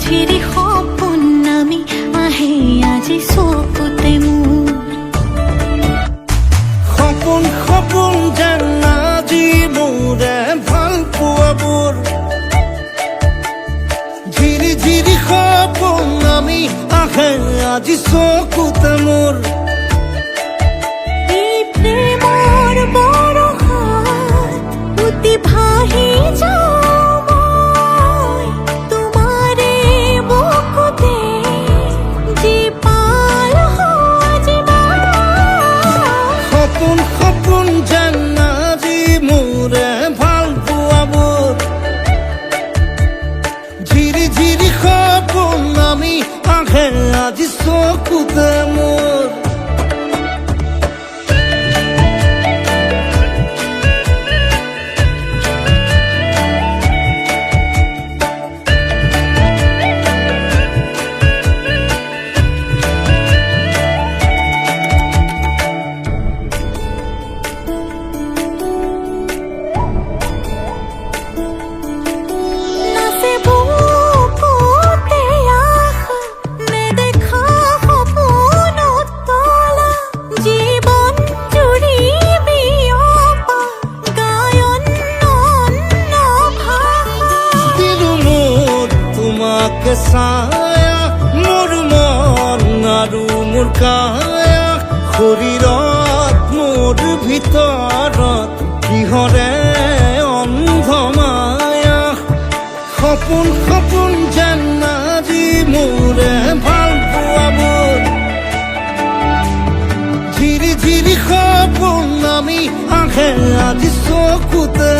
ঝিরি সপোন নামি আহে আজি চকুতে মোৰ সপোন সপোন যেন আজি মোৰে ভাল পোৱাবোৰ ঝিৰি ঝিৰি সপোন নামি আহে আজি চকুতে মোৰ এই প্ৰেমৰ বৰষাত উটি ভাহি যাওঁ মই তোমাৰে বুকুতে জীপাল সজিবা সপোন সপোন যেন আজি মোৰে ভাল পোৱাবোৰ ঝিৰি ঝিৰি সপোন নামি আহে আজি চকুতে মোৰ নাচে বুকুতে আশা নেদেখা সপোনত তলা জীৱন জুৰি বিয়পা গায়ন অন্য ভাষা দিলো মোৰ তোমাকে ছায়া মোৰ মন আৰু মোৰ কায়া শৰীৰত মোৰ ভিতৰত কিহৰে অন্ধ মায়া সপোন সপোন যেন আজি মোৰে ভাল পোৱাবোৰ ঝিৰি ঝিৰি সপোন নামি আহে আজি চকুতে